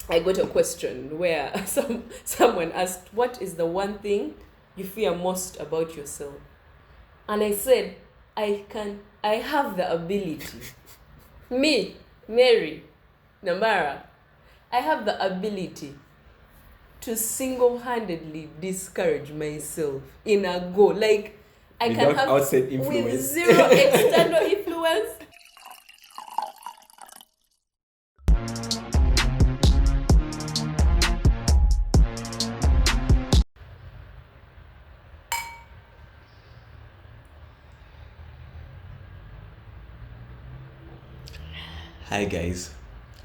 I got a question where someone asked, what is the one thing you fear most about yourself? And I said, I have the ability. Me, Mary, Namara, I have the ability to single-handedly discourage myself in a go. Like, I Without can have outside influence. with zero external influence. Hi guys,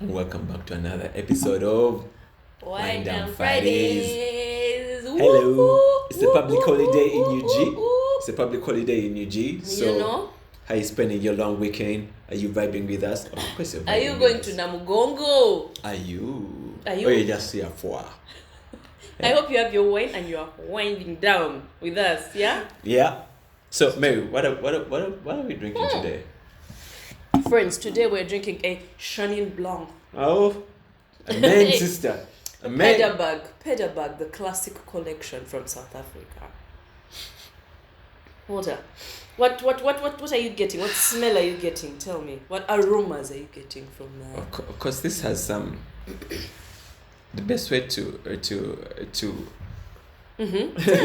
and welcome back to another episode of Wind Down Fridays. Hello. Woo-hoo, It's a public woo-hoo, holiday in UG. woo-hoo. It's a public holiday in UG. So You know? how you spending your long weekend? Are you vibing with us? Of course you're vibing Are you with going us. to Namugongo? Are you? Are you? Or you just here for? I hope you have your wine and you are winding down with us, yeah? Yeah. So Mary, what are we drinking today? Friends, today we're drinking a Chenin Blanc. Oh, amen, sister. Amen. Pederberg, the classic collection from South Africa. What are you getting? What smell are you getting? Tell me. What aromas are you getting from that? Of course, this has some. The best way to Tell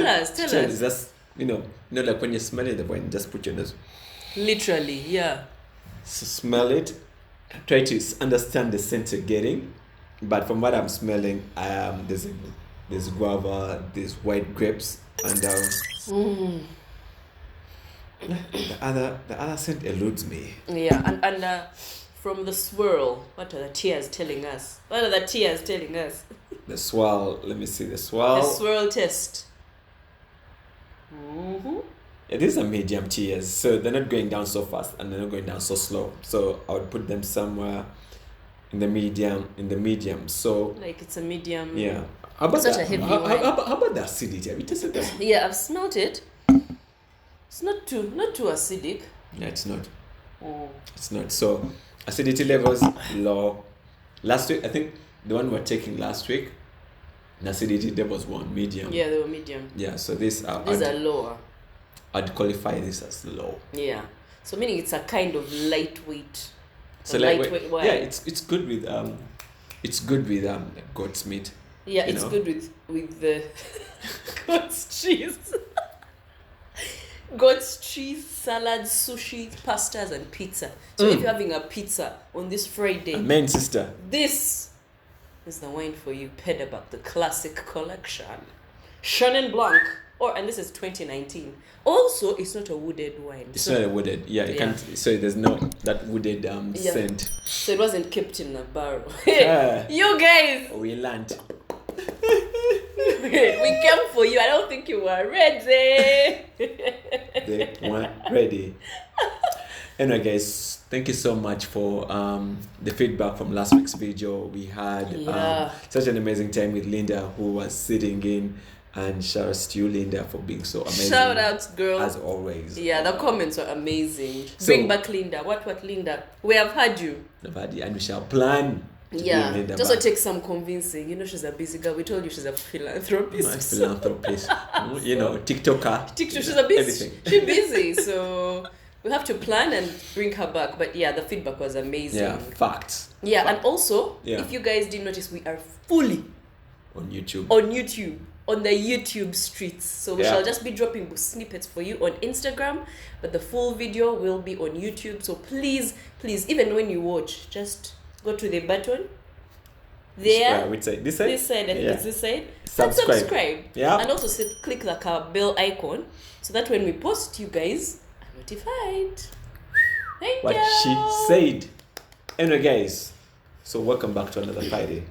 us. is just like when you're smelling the wine, just put your nose. Literally, yeah. So smell it, try to understand the scent you're getting. But from what I'm smelling, there's guava, there's white grapes, and the other scent eludes me. Yeah, and from the swirl, what are the tears telling us? The swirl, let me see the The swirl. swirl test. Mm-hmm. Yeah, these are medium tears, so they're not going down so fast and they're not going down so slow. So I would put them somewhere in the medium. So Like it's a medium. yeah. How about It's not that? a heavy How wine. about the acidity? Have you tasted that? Yeah, I've smelled it. It's not too acidic. Yeah, it's not. Oh. It's not. So acidity levels low. Last week, I think the one we were taking last week, the acidity levels were medium. Yeah, they were medium. Yeah. So these are lower. I'd qualify this as low. Yeah. So meaning it's a kind of lightweight. So lightweight wine. yeah, it's good with goat's meat. Yeah, you it's know? good with the goat's cheese. Goat's cheese, salads, sushi, pastas, and pizza. So if you're having a pizza on this Friday, Amen, sister. this is the wine for you. Pederberg, the classic collection. Chenin Blanc. And this is 2019. Also, it's not a wooded wine. It's not a wooded. Yeah, you can't. So there's no that wooded scent. So it wasn't kept in a barrel. Ah. You guys, We learned. we came for you. I don't think you were ready. They weren't ready. Anyway, guys, thank you so much for the feedback from last week's video. We had such an amazing time with Linda, who was sitting in. And shout out to you, Linda, for being so amazing. Shout out, girl. As always. Yeah, the comments are amazing. So- Bring back Linda. What, Linda? We have had you. Nobody, and we shall plan to Yeah, bring Linda it also back. takes some convincing. She's a busy girl. We told you she's a philanthropist. My philanthropist. TikToker. She's a busy. Everything. She's busy, so we have to plan and bring her back. But yeah, the feedback was amazing. Yeah, facts. Yeah, Fact. and also, Yeah. if you guys didn't notice, we are fully On YouTube. on the YouTube streets. So we Yeah. shall just be dropping snippets for you on Instagram, but the full video will be on YouTube. So please, even when you watch, just go to the button there. Which side? This side? This side, I think Yeah. it's this side. Subscribe. And subscribe. Yeah. And also click the bell icon so that when we post, you guys are notified. Thank What you. she said. Anyway, guys, so welcome back to another Friday.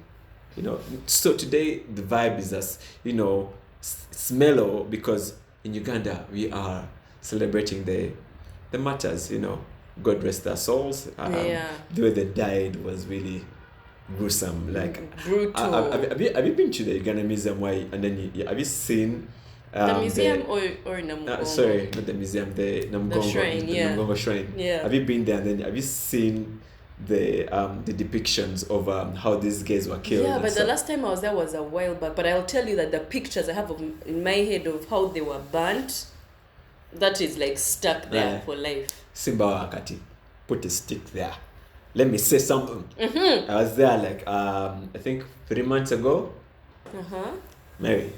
So today the vibe is just, it's mellow because in Uganda we are celebrating the martyrs, God rest their souls. The way they died was really gruesome. Like Brutal. have you been to the Uganda Museum? And then have you seen the museum or Namugongo? Sorry, not the museum, the Namugongo, shrine, the yeah. Namugongo shrine. Yeah. Have you been there? And then have you seen the depictions of how these guys were killed. Yeah, but the stuff. last time I was there was a while back. But I'll tell you that the pictures I have in my head of how they were burnt, that is like stuck there for life. Simba Wakati, put a stick there. Let me say something. Mm-hmm. I was there like I think 3 months ago. Mary,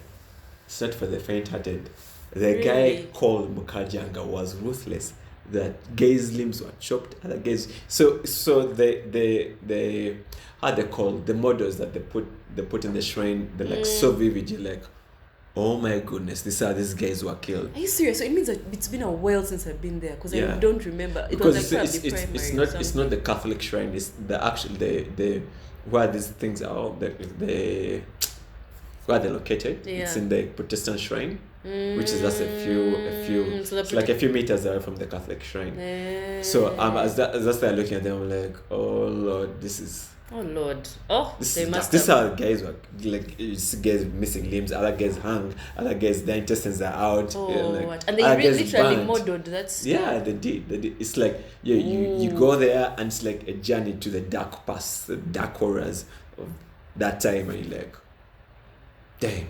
it's not for the faint-hearted. The guy called Mukajanga was ruthless. That gays' limbs were chopped, other gays. So they how they call the models that they put in the shrine. They're like so vivid. You're like, oh my goodness, these guys were killed. Are you serious? So it means that it's been a while since I've been there because I don't remember. It because was like it's not the Catholic shrine. It's the actual the where these things are. The where they're located. Yeah. It's in the Protestant shrine, which is just a few. So it's like a few meters away from the Catholic shrine. So as they're looking at them, I'm like, oh Lord, this is. Oh Lord! Oh, this how guys were like. You see guys missing limbs, other guys hung, other guys their intestines are out. Oh, what? And they literally modeled that stuff. Yeah, they did. It's like you go there and it's like a journey to the dark past, the dark horrors of that time, and you're like, damn.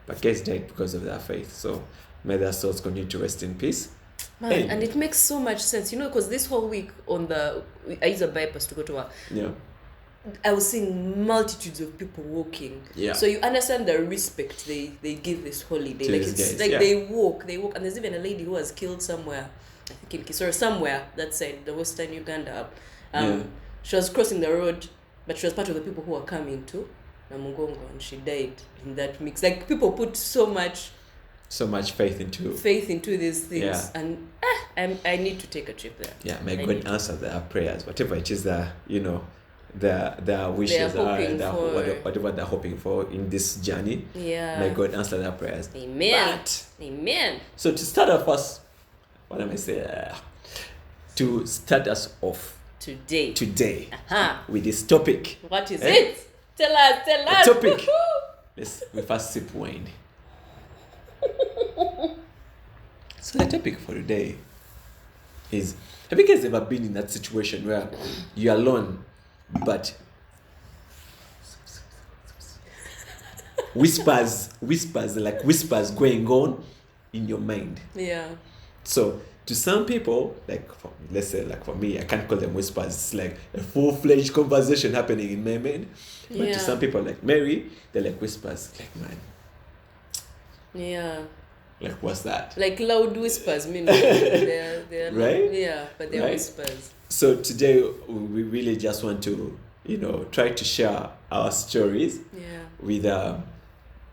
But guys died because of their faith. So may their souls continue to rest in peace. Man, and it makes so much sense, because this whole week I use a bypass to go to work. Yeah. I was seeing multitudes of people walking. Yeah. So you understand the respect they give this holiday. To like these it's guys, like they walk, and there's even a lady who was killed somewhere, I think in Kisoro, somewhere that side, the western Uganda up. She was crossing the road, but she was part of the people who were coming to Namugongo, and she died in that mix. Like people put so much faith into these things, and I need to take a trip there. Yeah, may God answer their prayers, whatever it is that their wishes whatever they're hoping for in this journey. Yeah, may God answer their prayers. Amen. Amen. So to start off us, what am I saying? To start us off today with this topic. What is it? Tell us. The topic. We first sip wine. So the topic for today is: have you guys ever been in that situation where you're alone, but whispers going on in your mind? Yeah. So to some people, let's say for me, I can't call them whispers. It's like a full-fledged conversation happening in my mind. But to some people like Mary, they're like whispers. Like, man. Yeah. Like, what's that? Like loud whispers, meaning they're right? Yeah, but they're whispers. So today we really just want to, try to share our stories with the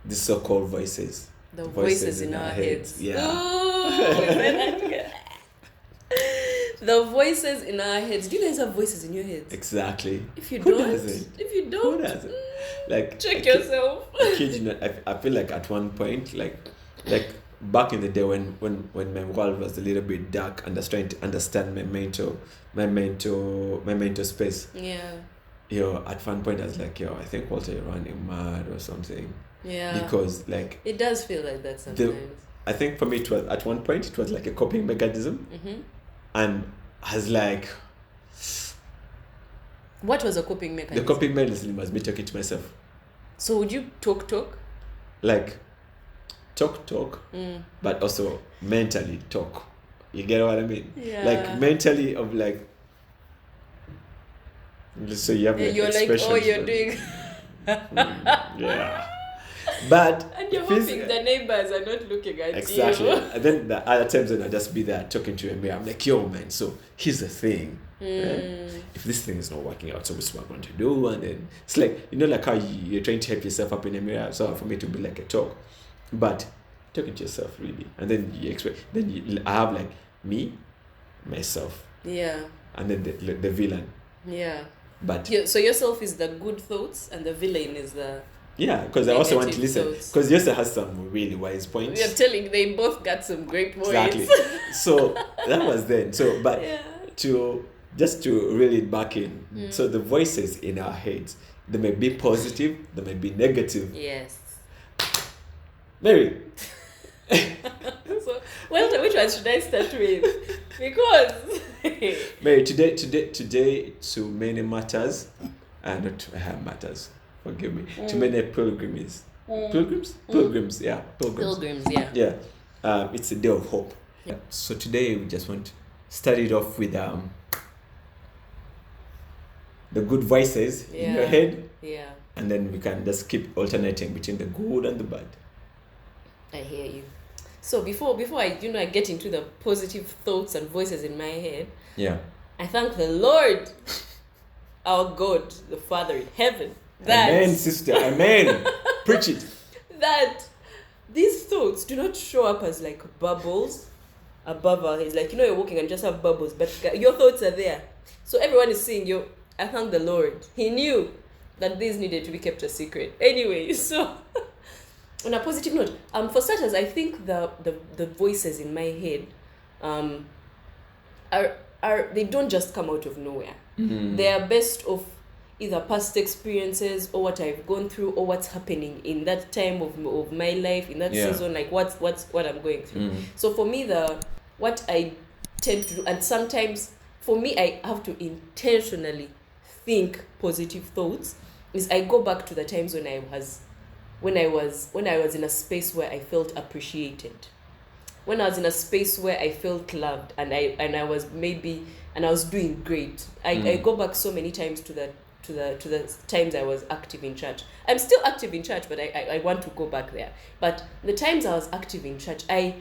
so-called voices. The voices in our heads. Yeah. The voices in our heads. Do you guys have voices in your heads? Exactly. If you Who don't, doesn't? Who doesn't? Like, check yourself. I feel like at one point, like back in the day when my world was a little bit dark and I was trying to understand my mental space. Yeah. At one point I was like, I think Walter, you're running mad or something. Yeah. Because like it does feel like that sometimes. I think for me it was at one point it was like a coping mechanism. Mm-hmm. And I was like, what was a coping mechanism? The coping mechanism was me talking to myself. So would you talk? Like talk, but also mentally talk. You get what I mean? Yeah. Like mentally of like, so you have you're like, oh, you're doing yeah. But and you're hoping the neighbors are not looking at exactly. you. And then the other times when I just be there talking to a mirror, I'm like, yo man, so here's the thing. If this thing is not working out, so what's what I'm going to do? And then it's like, like how you're trying to help yourself up in a mirror. So for me to be like a talk, but talking to yourself really. And then I have like me, myself. Yeah. And then the villain. Yeah. But so yourself is the good thoughts and the villain is the because I also want to listen. Because Yosa has some really wise points. You're telling they both got some great points. Exactly. So that was then. So, but to reel it back in. So the voices in our heads, they may be positive, they may be negative. Yes. Mary. So, which one should I start with? Because Mary, today, too many matters, not matters. Forgive me. Too many pilgrims. Pilgrims. Yeah, pilgrims. Yeah. Yeah. It's a day of hope. Yeah. So today we just want to start it off with the good voices in your head. Yeah. And then we can just keep alternating between the good and the bad. I hear you. So before I get into the positive thoughts and voices in my head, I thank the Lord, our God, the Father in heaven. Amen, sister. Amen. Preach it. That these thoughts do not show up as like bubbles above our heads. Like, you're walking and just have bubbles, but your thoughts are there. So everyone is seeing you. I thank the Lord. He knew that these needed to be kept a secret. Anyway, so on a positive note, for starters, I think the voices in my head are they don't just come out of nowhere. They are based of either past experiences or what I've gone through or what's happening in that time of my life, in that season, like what I'm going through. So for me, what I tend to do, and sometimes for me I have to intentionally think positive thoughts, is I go back to the times when I was in a space where I felt appreciated, when I was in a space where I felt loved, and I was doing great. I go back so many times to the times I was active in church. I'm still active in church, but I want to go back there. But the times I was active in church, I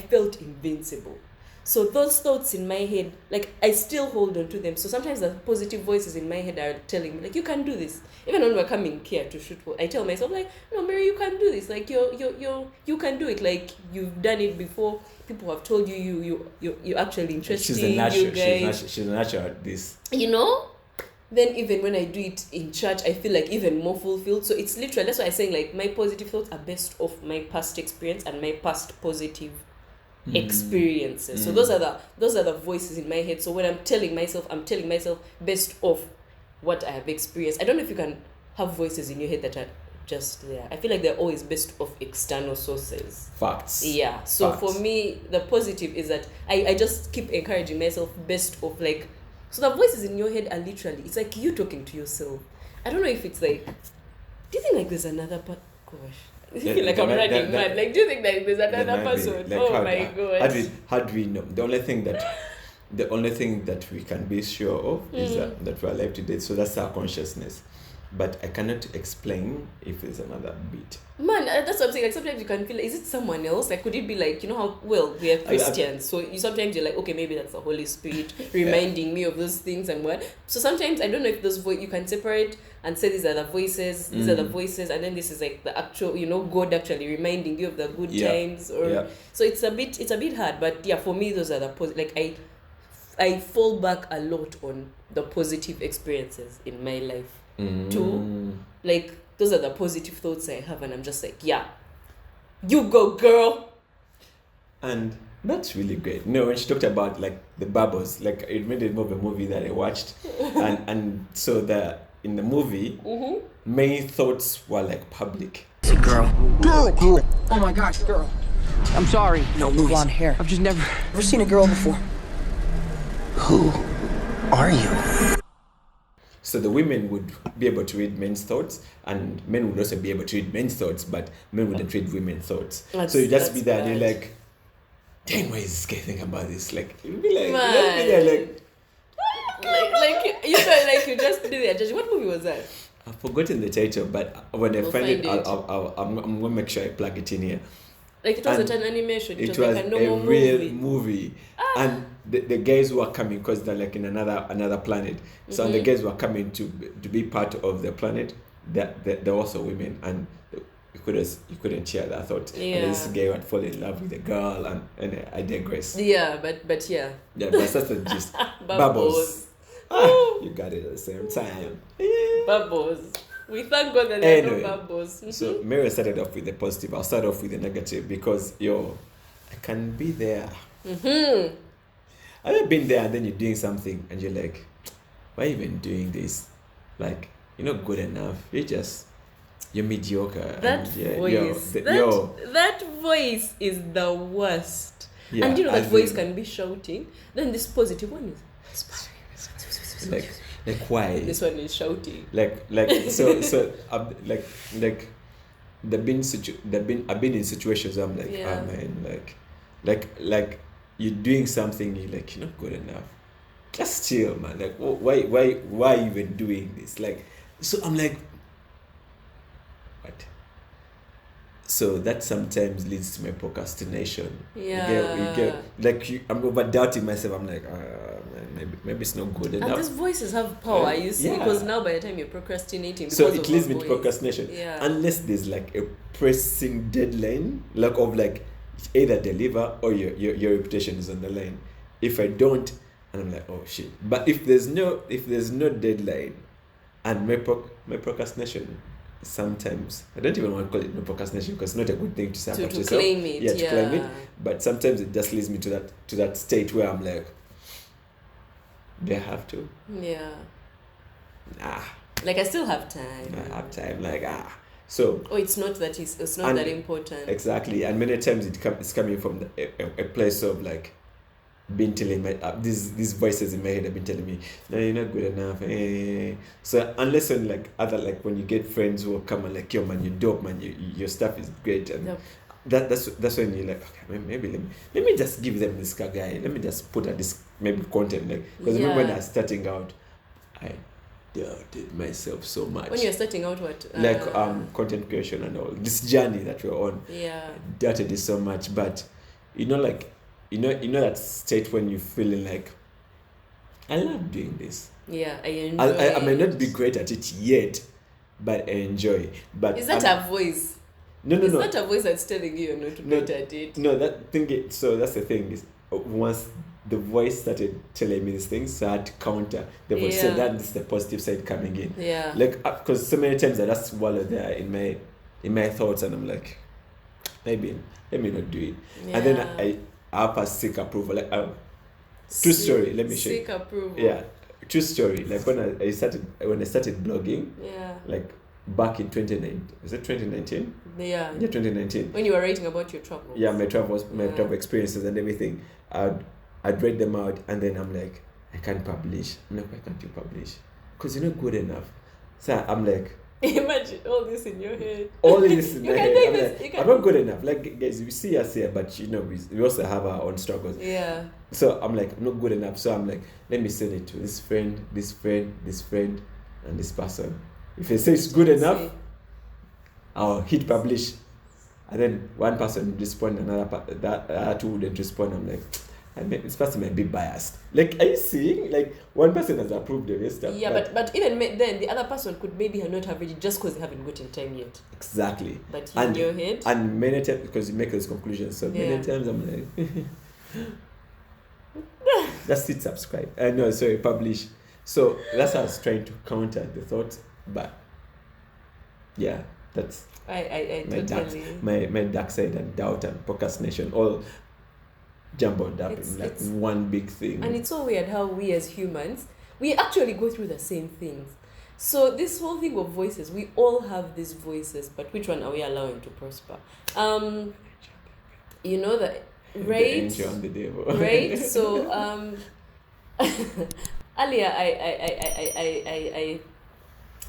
felt invincible. So those thoughts in my head, like, I still hold on to them. So sometimes the positive voices in my head are telling me, like, you can do this. Even when we're coming here to shoot, I tell myself, like, no, Mary, you can do this. Like, you can do it. Like, you've done it before. People have told you're actually interesting. She's a natural. You guys. She's a natural at this. Then even when I do it in church, I feel like even more fulfilled. So it's literally, that's why I'm saying, like, my positive thoughts are based off my past experience and my past positive experiences. So those are the voices in my head. So when I'm telling myself based off what I have experienced. I don't know if you can have voices in your head that are just there. I feel like they're always based off external sources. Facts. Yeah. So for me, the positive is that I just keep encouraging myself based off, like, so the voices in your head are literally, it's like you talking to yourself. I don't know if it's like, do you think like there's another part? Gosh. I feel like I'm running mad. Like, do you think like there's another person? Like, oh my god! How do we know? The only thing that we can be sure of is that we are alive today. So that's our consciousness. But I cannot explain if there's another beat. Man, that's what I'm saying. Like, sometimes you can feel like, is it someone else? Like, could it be like, how, well, we are Christians, so sometimes you're like, okay, maybe that's the Holy Spirit reminding me of those things and what. So sometimes I don't know if those you can separate and say these are the voices, and then this is like the actual, God actually reminding you of the good times, or so it's a bit hard. But yeah, for me, those are the like I fall back a lot on the positive experiences in my life. Too, like, those are the positive thoughts I have, and I'm just like, yeah, you go, girl. And that's really great. When she talked about like the bubbles, like, it made it more of a movie that I watched, and so in the movie, main thoughts were like public. It's a girl. Oh my gosh, girl. I'm sorry. No, blonde hair. I've just never seen a girl before. Who are you? So the women would be able to read men's thoughts, and men would also be able to read men's thoughts, but men wouldn't read women's thoughts. So you just be there, and you're like, dang, why is this guy thinking about this? Like, you'd be like, you just be there judging. What movie was that? I've forgotten the title, but when I find it, I'm going to make sure I plug it in here. Like, it wasn't an animation. It was like a normal real movie. And the guys who are coming, because they're like in another planet. So and the guys who are coming to be part of the planet, they're also women, and you couldn't share that thought. Yeah. And this guy would fall in love with a girl, and I digress. Yeah, but yeah. Yeah, but that's the gist. Bubbles. You got it at the same time. Bubbles. We thank God that there are no bubbles. So Mary started off with the positive. I'll start off with the negative, because I can be there. I've been there, and then you're doing something and you're like, why are you even doing this? Like, you're not good enough. You're mediocre. That voice is the worst. Yeah, and you know that as voice in- can be shouting. Then this positive one is like why? this one is shouting. Like like I've been in situations where I'm like, Yeah. oh man, like you're doing something, you're like, you're not good enough. Just chill, man. Like, why even doing this? Like, so I'm like, what? So that sometimes leads to my procrastination. Yeah. I'm over doubting myself. I'm like, man, maybe it's not good And enough. these voices have power, you see, Yeah. because now by the time you're procrastinating, So because it of leads our me to voice. procrastination. Yeah. Unless there's like a pressing deadline, like either deliver or your reputation is on the line. If I don't, and I'm like, oh shit. But if there's no deadline, and my procrastination, sometimes I don't even want to call it my procrastination because it's not a good thing to say about To yourself. claim it, to claim it. yeah. But sometimes it just leads me to that state where I'm like, do I have to? Yeah. Nah, Like I still have time. I have time. Like So Oh, it's not And- that important. exactly, and many times it's coming from a place of like been telling my these voices in my head have been telling me, no, you're not good enough. So unless when like other, like when you get friends who will come and like, yo man, you're dope, man, your stuff is great, and Yep. that's when you're like, okay, maybe let me just give them this guy, let me just put out this maybe content, like, because I remember when I was starting out, I doubted myself so much. When you're starting out, what? Like content creation and all this journey that we're on, Yeah. I doubted it so much. But you know that state when you're feeling like, I love doing this. Yeah, I enjoy I might not it. be great at it yet, but I enjoy. But Is that a voice? no Is that a voice that's telling you you're not good at it? No, that thing. So that's the thing is, once the voice started telling me these things, so I had to counter the voice. So Yeah. that is the positive side coming in. Yeah. Like, because so many times I just swallow there in my thoughts, and I'm like, maybe let me not do it. Yeah. And then I pass seek approval. Like, true story. Let me show you. Seek approval. Yeah, true story. Like when I started blogging, Yeah. like back in 2019. Was it 2019? Yeah. Yeah, 2019. When you were writing about your travels. Yeah, my travel Yeah. experiences and everything. I'd read them out, and then I'm like, I can't publish. I'm like, why can't you publish? Because you're not good enough. So I'm like, Imagine all this in your head. all this in my You can head. take I'm this, like, you can- I'm not good enough. Like, guys, you see us here, but you know, we also have our own struggles. Yeah. So I'm like, I'm not good enough. So I'm like, let me send it to this friend, this friend, this friend, and this person. If they say it's good enough, I'll hit publish. And then one person would respond, that two wouldn't respond. I'm like, this person might be biased. Like, are you seeing? Like, one person has approved of your stuff. Yeah, but even then, the other person could maybe not have read it just because they haven't gotten time yet. Exactly. But And- in your head. And many times, because you make those conclusions, so Yeah. many times I'm like, just hit subscribe. No, sorry, publish. So that's how I was trying to counter the thought, but yeah, that's I my totally. my dark side and doubt and procrastination all jumbled up in like It's- one big thing. And it's so weird how we as humans, we actually go through the same things. So this whole thing of voices, we all have these voices, but which one are we allowing to prosper? You know that, The right? angel and the devil. Right? So earlier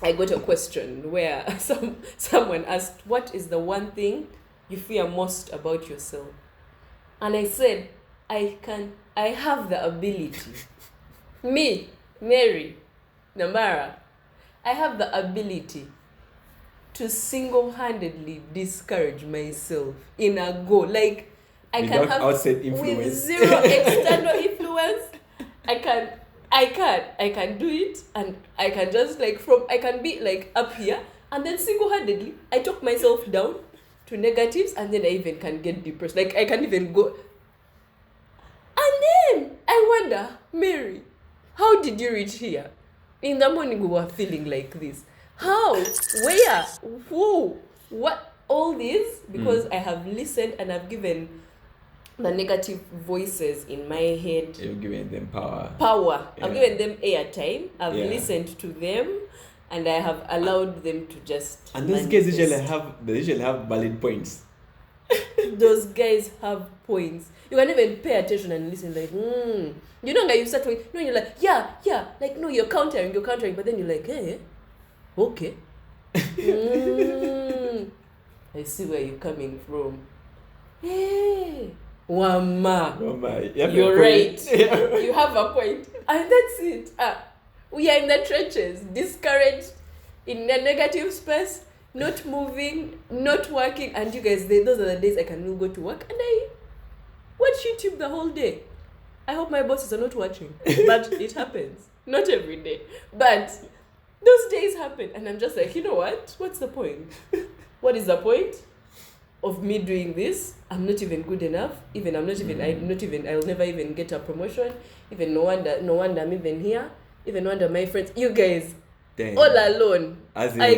I got a question where someone asked, what is the one thing you fear most about yourself? And I said, I have the ability. Me, Mary, Namara, I have the ability to single-handedly discourage myself in a go. Like, I Without can have outside with influence. zero external influence. I can do it, and I can just I can be like up here, and then single-handedly I talk myself down to negatives, and then I even can get depressed. Like, I can even go. And then I wonder, Mary, how did you reach here? In the morning we were feeling like this. How? Where? Who? What? All this because I have listened and I've given the negative voices in my head You're giving them power. I've Yeah. given them airtime. I've Yeah. listened to them, and I have allowed them to just. And those guys manifest. usually have valid points. Those guys have points. You can even pay attention and listen like, You know, like you start talking, you're like, yeah, like, no, you're countering, but then you're like, hey, okay. I see where you're coming from. Hey, Wama, you're right. Yeah. You have a point. And that's it. We are in the trenches, discouraged, in a negative space, not moving, not working. And you guys, those are the days I can go to work and I watch YouTube the whole day. I hope my bosses are not watching, but it happens. Not every day, but those days happen. And I'm just like, you know what? What's the point? What is the point of me doing this? I'm not even good enough. I'll never even get a promotion. Even no wonder I'm even here. Even no wonder my friends, you guys, Dang. all alone. As in, I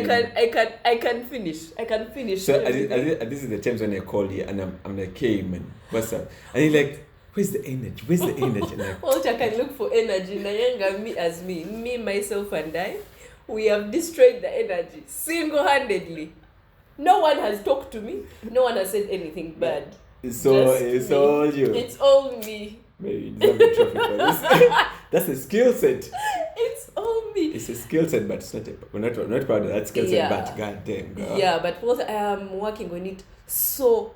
can finish. So this is the times when I call you and I'm like, hey man, what's up? And you're like, where's the energy? And like, Walter can look for energy. Nayanga, me, myself and I, we have destroyed the energy single-handedly. No one has talked to me. No one has said anything bad. It's all you. It's all me. Maybe you deserve a trophy for this. That's a skill set. It's all me. It's a skill set, but it's not. We're not proud of that skill set. But goddamn, girl. Yeah, but I am working on it so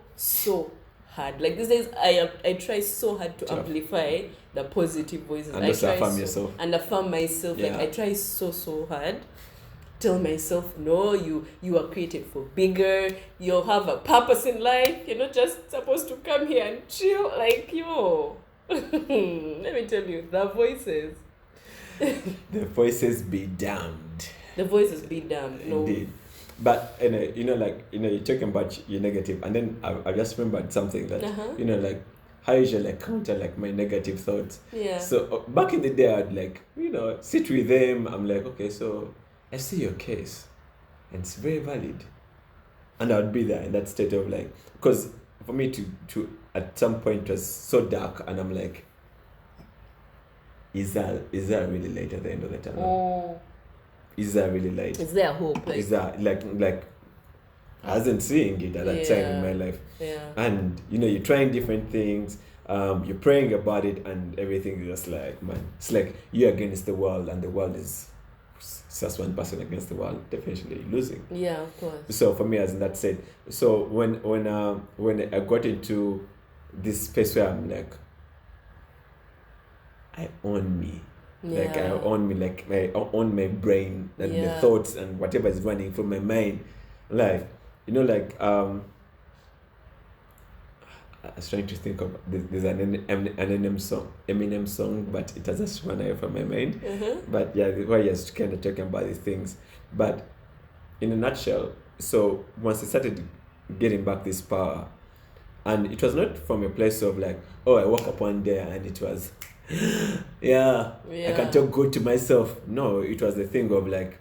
hard. Like these days, I try so hard to amplify the positive voices. And also affirm yourself. And affirm myself. Yeah. Like I try so hard. Tell myself, no, you are created for bigger. You'll have a purpose in life. You're not just supposed to come here and chill. Like, yo. Let me tell you, the voices. The voices be damned. The voices be damned. No. Indeed. But you're talking about your negative, and then I just remembered something that like how I usually counter like my negative thoughts. Yeah. So back in the day, I'd like sit with them. I'm like, okay, so I see your case, and it's very valid, and I'd be there in that state of like, because for me to at some point it was so dark, and I'm like, is that really light at the end of the tunnel? Oh. Is that really light? Is there hope? Like, is that like I wasn't seeing it at that time in my life. Yeah. And you're trying different things, you're praying about it, and everything is just like, man, it's like you're against the world, and the world is just one person against the world, definitely losing. Yeah, of course. So for me, as in that said, so when I got into this space where I'm like, I own me. Yeah. Like I own me, like I own my brain and the thoughts and whatever is running through my mind. Like, I was trying to think of, there's an Eminem song, but it has just run out from my mind. Mm-hmm. But yeah, why you're kind of talking about these things. But in a nutshell, so once I started getting back this power, and it was not from a place of like, oh, I woke up one day and it was, I can talk good to myself. No, it was the thing of like,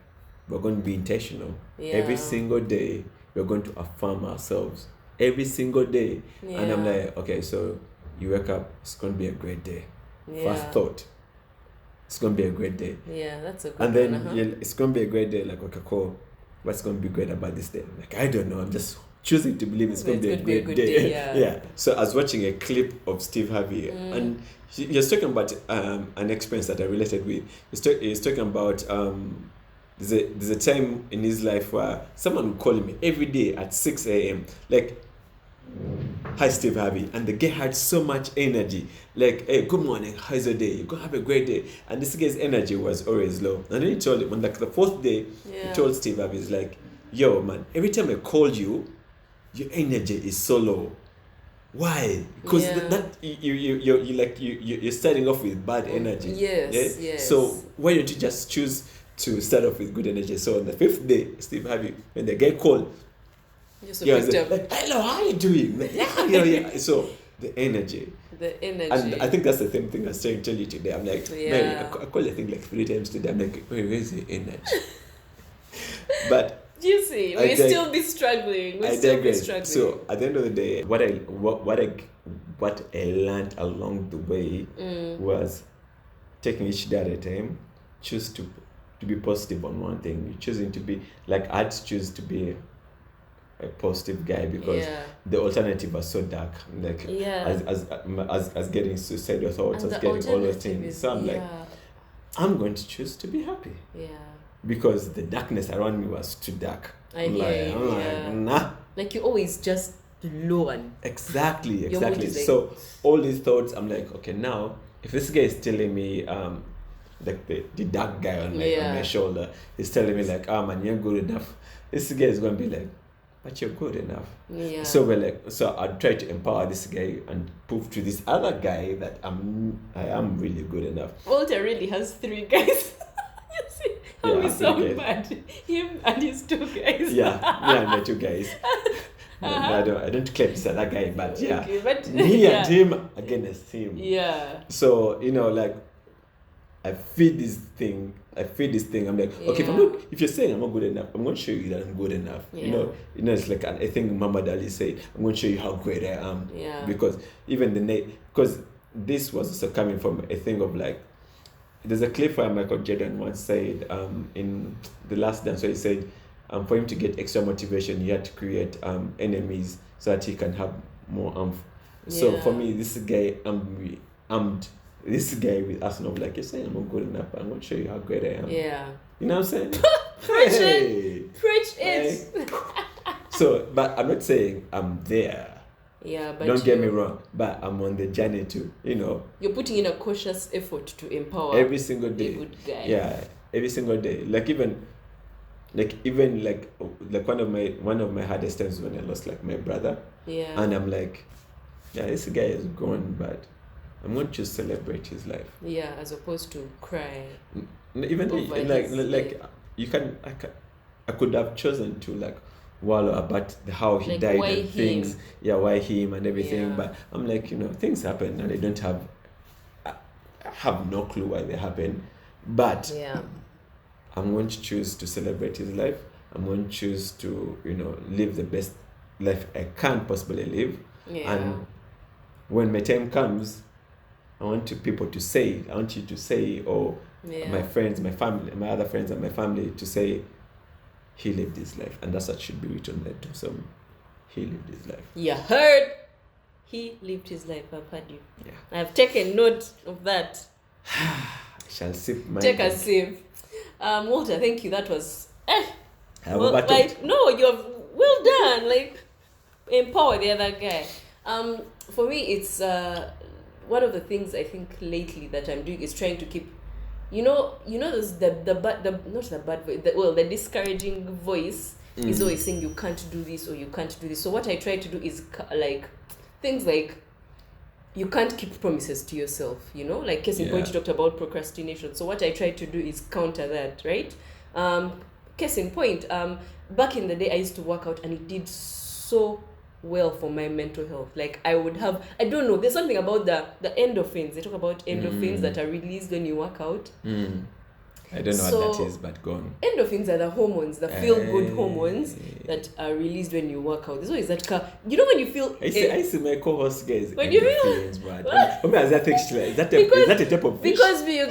we're going to be intentional. Yeah. Every single day, we're going to affirm ourselves. Every single day. Yeah. And I'm like, okay, so you wake up, it's going to be a great day. Yeah. First thought, it's going to be a great day. Yeah, that's a good one. And then it's going to be a great day. Like, okay, cool. What's going to be great about this day? Like, I don't know. I'm just choosing to believe it's going to be a great day. Yeah. So I was watching a clip of Steve Harvey, and he was talking about an experience that I related with. He's talking about there's a time in his life where someone would call him every day at 6 a.m. like, hi Steve Harvey, and the guy had so much energy, like, hey, good morning, how's your day, you're gonna have a great day. And this guy's energy was always low, and then he told him, when like the fourth day, he told Steve Harvey, he's like, yo man, every time I call you, your energy is so low. Why? Because you're starting off with bad energy. Yes. So why don't you just choose to start off with good energy? So on the fifth day, Steve Harvey, when the guy called, like, hello, how are you doing? Yeah. So the energy. And I think that's the same thing I was trying to tell you today. I'm like, man, I call the thing like 3 times today. I'm like, where's the energy? But you see, we still be struggling. So at the end of the day, what I learned along the way was taking each day at a time. Choose to be positive on one thing. You're choosing to be like, I'd choose to be a positive guy because the alternative was so dark. Like as getting suicidal thoughts, And as the getting all those alternative things. is- So I'm like, I'm going to choose to be happy. Because the darkness around me was too dark. I'm like, nah. Like you're always just low and Exactly. Your mood is like- So all these thoughts, I'm like, okay, now if this guy is telling me, like the dark guy on my shoulder is telling me like, man, you're good enough. This guy is gonna be like, but you're good enough. Yeah. So I'd try to empower this guy and prove to this other guy that I am really good enough. Walter really has 3 guys. You see how we sound bad. Him and his 2 guys. Yeah, and my 2 guys. No, I don't claim this other guy, but yeah. Okay, but, me and him against him. Yeah. So, like I feed this thing. I'm like, okay, if you're saying I'm not good enough, I'm going to show you that I'm good enough. Yeah. It's like I think Muhammad Ali said, I'm going to show you how great I am. Yeah. Because even because this was also coming from a thing of like, there's a clip where Michael Jordan once said in The Last Dance where he said, for him to get extra motivation, he had to create enemies so that he can have more oomph. So for me, this guy armed. This guy with Arsenal, like you're saying, I'm not good enough. I'm going to show you how great I am. Yeah. You know what I'm saying? Preach it. So, but I'm not saying I'm there. Yeah, but don't get me wrong. But I'm on the journey to, You're putting in a cautious effort to empower every single day. A good guy. Yeah, every single day. Like one of my hardest times when I lost like my brother. Yeah. And I'm like, this guy is gone, but I'm going to celebrate his life. Yeah, as opposed to cry. Even I could have chosen to like wallow about how he died why and things. him? Yeah, why him and everything. Yeah. But I'm like, things happen and I have no clue why they happen. But I'm going to choose to celebrate his life. I'm going to choose to, live the best life I can possibly live. Yeah. And when my time comes, I want you to say, my friends, my family, my other friends and my family to say, he lived his life. And that's what should be written there to some. He lived his life. You heard? He lived his life. I've heard you. Yeah. I've taken note of that. I shall sip my Take a sip. Walter, thank you. That was you well done. Like empower the other guy. For me, it's one of the things I think lately that I'm doing is trying to keep, those the discouraging voice is always saying you can't do this or you can't do this. So what I try to do is like things like you can't keep promises to yourself, like case in point you talked about procrastination. So what I try to do is counter that, right? Case in point, back in the day I used to work out and it did so well for my mental health. Like I would have, I don't know, there's something about the endorphins. They talk about endorphins that are released when you work out. I don't know what that is, but go on. Endorphins are the hormones, the feel-good hormones that are released when you work out. There's always that when you feel... I see my co-host guys. When you feel... Is that a type of fish? Because me, you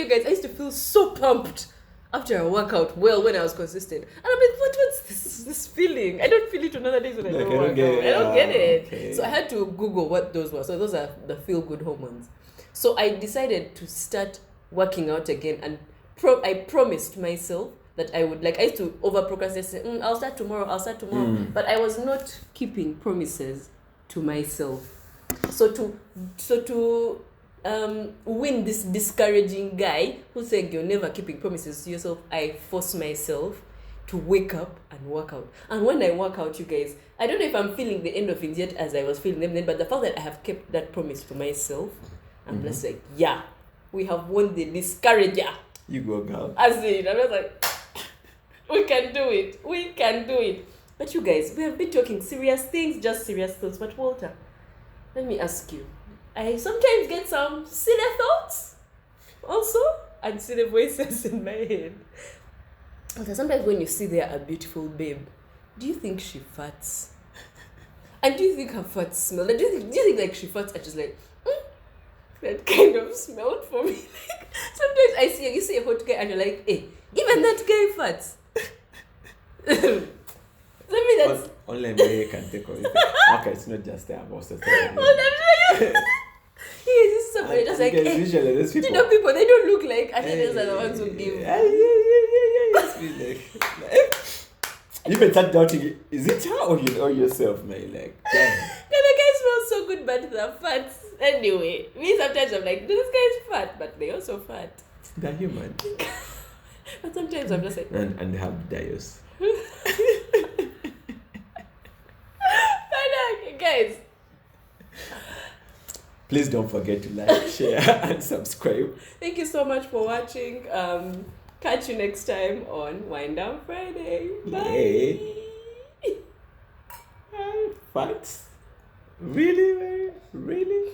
guys, I used to feel so pumped after a workout when I was consistent. And I'm like, what's this feeling? I don't feel it on other days when I don't work out. I don't get it. Okay. So I had to Google what those were. So those are the feel-good hormones. So I decided to start working out again, and I promised myself that I would, I used to over-procrastinate, say, I'll start tomorrow. But I was not keeping promises to myself. So to win this discouraging guy who's saying you're never keeping promises to yourself, I force myself to wake up and work out. And when I work out, you guys, I don't know if I'm feeling the endorphins yet as I was feeling them then, but the fact that I have kept that promise to myself, I'm just like, we have won the discourager. You go, girl. As in, I'm just like, we can do it. But you guys, we have been talking serious things, just serious thoughts. But Walter, let me ask you, I sometimes get some silly thoughts also, and silly voices in my head. Walter, sometimes when you see there a beautiful babe, do you think she farts? And do you think her farts smell? Do you think like she farts and just like, that kind of smelled for me? Like sometimes you see a hot guy and you're like, hey, even that guy farts. I mean, that's... Only Mary can take on it. Okay, it's not just there, most of the time. Well, I'm sure you... Yes, this is somebody just like... Usually those people... You know, people, they don't look like... I think those are the ones who give. Yeah. It's been like... You even start doubting, is it her or yourself, man? Like, damn. No, the guys smell so good, but they're fat. Anyway, me sometimes I'm like, this guy's fat, but they're also fat. They're human. But sometimes I'm just like... And they have diets. Guys, please don't forget to like, share, and subscribe. Thank you so much for watching. Catch you next time on Wind Down Friday. Bye. Facts? Really? Really?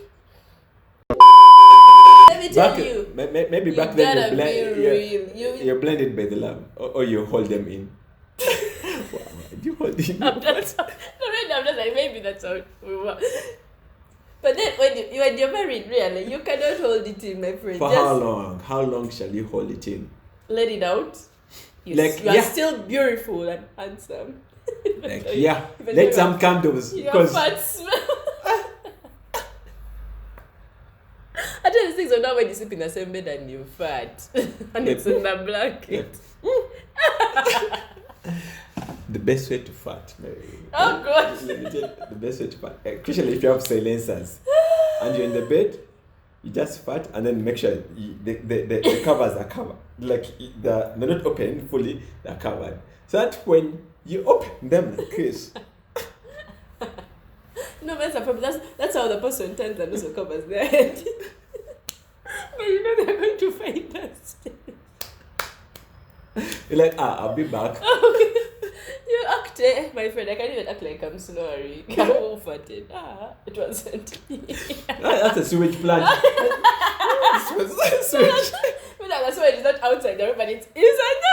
Let me tell you. Maybe you back then gotta be real. you're blended by the love, or you hold them in. Wow, you hold them in. I'm just like, maybe that's how we were. But then when you're married, really, you cannot hold it in, my friend. For how long? How long shall you hold it in? Let it out. You are still beautiful and handsome. Let some candles. Your fat smell. I tell you, things are not when you sleep in the same bed and you're fat. And it's in the blanket. The best way to fart, Mary. Oh, God. The best way to fart. Especially if you have silencers and you're in the bed, you just fart and then make sure the covers are covered. Like they're not open fully, they're covered. So that when you open them like this. No, that's a problem. That's how the person turns and also covers their head. But you know they're going to find us. You're like, I'll be back. You act, my friend. I can't even act like I'm snoring. I'm all farted. It wasn't me. That's a sewage plant. This was sewage. That's why it's not outside the room, but it's inside the